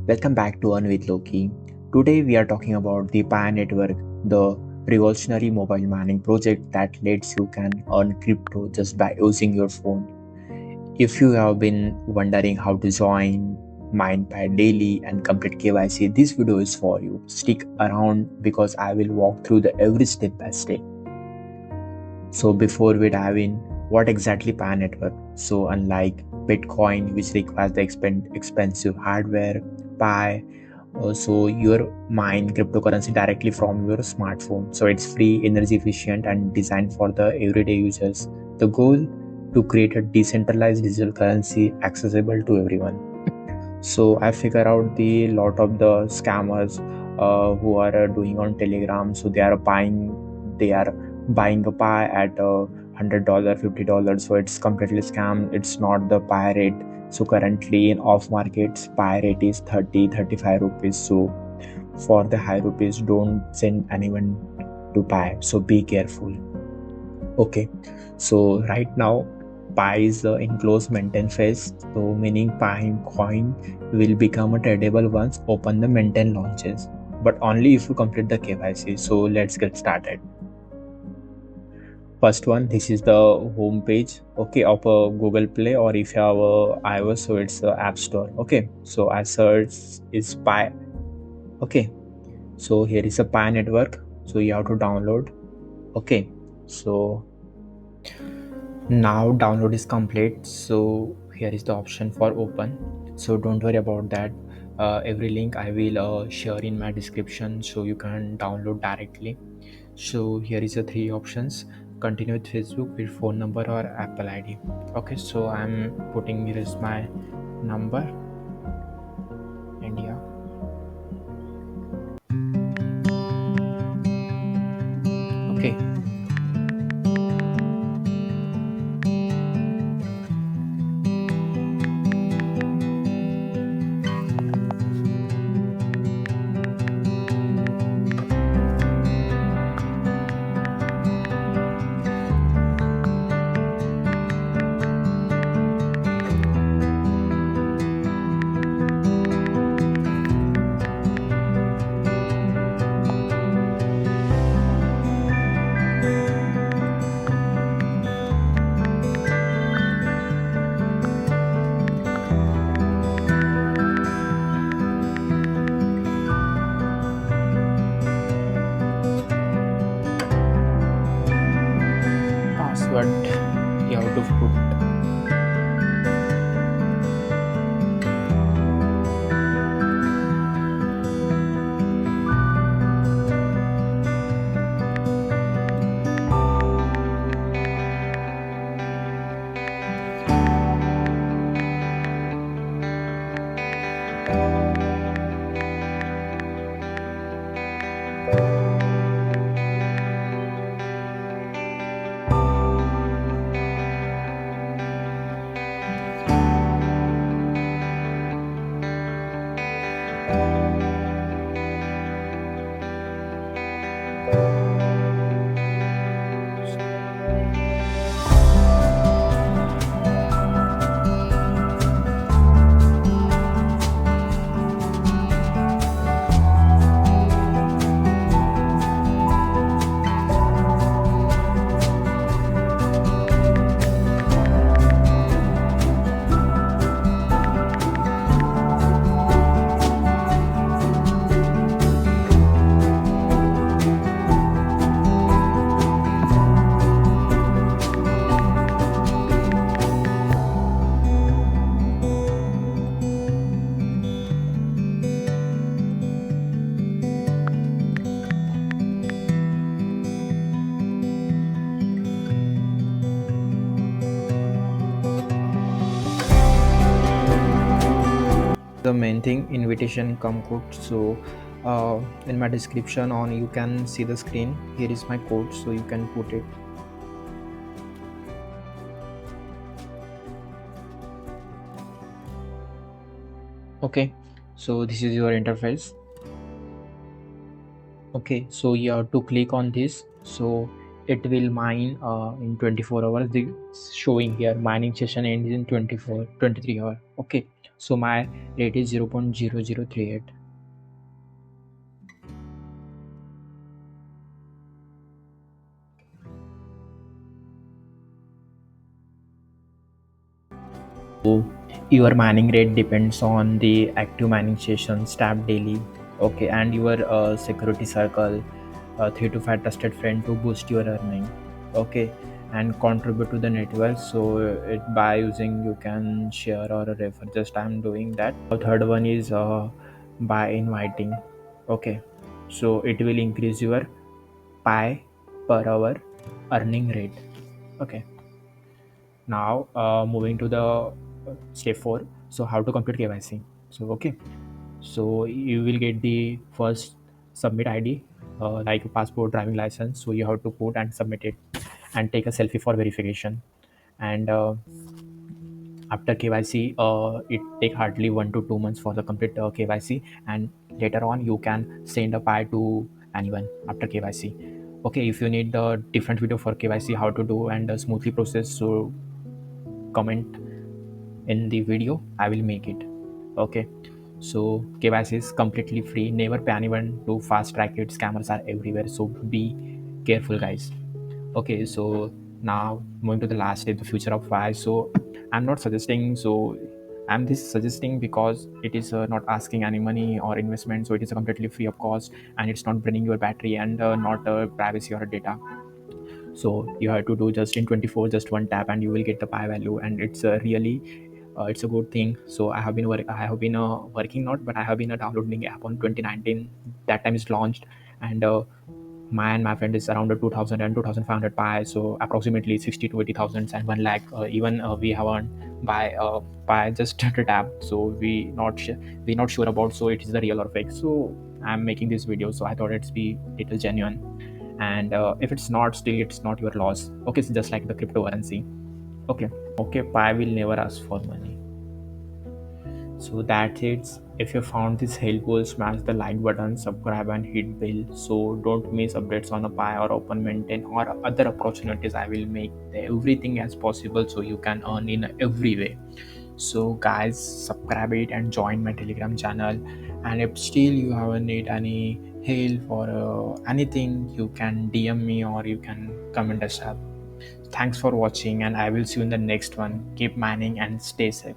Welcome back to Earn With Loki. Today we are talking about the Pi network, the revolutionary mobile mining project that lets you can earn crypto just by using your phone. If you have been wondering how to join, mine Pi daily and complete KYC, this video is for you. Stick around because I will walk through the every step by step. So before we dive in, what exactly Pi network? So unlike Bitcoin, which requires the expensive hardware, Pi so you mine cryptocurrency directly from your smartphone. So it's free, energy efficient, and designed for the everyday users. The goal to create a decentralized digital currency accessible to everyone. So I figure out the lot of the scammers who are doing on Telegram. So they are buying a Pi at $100, $50. So it's completely scam. It's not the Pi rate. So currently in off markets, Pi rate is 30-35 rupees. So for the high rupees, don't send anyone to Pi. So be careful. Okay. So right now Pi is in close maintain phase, so meaning Pi coin will become a tradable once open the maintain launches, but only if you complete the KYC. So let's get started. First one, this is the home page, okay, of a Google Play, or if you have a iOS, so it's the App Store. Okay, so I search is Pi. Okay, so here is a Pi network, so you have to download. Okay, so now download is complete, so here is the option for open. So don't worry about that. Every link I will share in my description, so you can download directly. So here is the three options: continue with Facebook, with phone number, or Apple ID. Okay, so I'm putting here is my number, India. Okay, password you have to put. The main thing, invitation come code. So in my description on you can see the screen, here is my code, so you can put it. Okay, so this is your interface. Okay, so you have to click on this. So it will mine in 24 hours. The showing here mining session ends in 23 hours. Okay, so my rate is 0.0038. So your mining rate depends on the active mining sessions tapped daily. Okay, and your security circle, 3 to 5 trusted friend to boost your earning. Okay, and contribute to the network. So by using you can share or refer. Just I'm doing that. The third one is by inviting. Okay, so it will increase your pi per hour earning rate. Okay, now moving to the step 4. So how to complete KYC. So okay, so you will get the first submit ID, like passport, driving license. So you have to put and submit it and take a selfie for verification. And after KYC, it take hardly 1 to 2 months for the complete KYC, and later on you can send a pie to anyone after KYC. Okay, if you need the different video for KYC how to do and smoothly process, so comment in the video. I will make it. Okay, so KYC is completely free. Never pay anyone to fast track it. Scammers are everywhere, so be careful, guys. Okay, so now moving to the last step, the future of why. So I'm not suggesting, so I'm this suggesting because it is not asking any money or investment, so it is completely free of cost, and it's not draining your battery and not privacy or data. So you have to do just in 24, just one tap and you will get the pi value, and it's really it's a good thing. So I have been working not, but I have been downloading app on 2019. That time is launched, and my friend is around 2000 and 2500 pi, so approximately 60 to 80,000 and 1 lakh. Even we have earned by just a tap. So we not sure about, so it is the real or fake. So I'm making this video, so I thought it's be little genuine. And if it's not, still it's not your loss. Okay, it's just like the cryptocurrency. Okay, okay, pi will never ask for money. So that's it. If you found this helpful, smash the like button, subscribe, and hit bell. So don't miss updates on a pi or open maintain or other opportunities. I will make everything as possible so you can earn in every way. So guys, subscribe it and join my Telegram channel. And if still you haven't need any help or anything, you can DM me or you can comment us up. Thanks for watching, and I will see you in the next one. Keep mining and stay safe.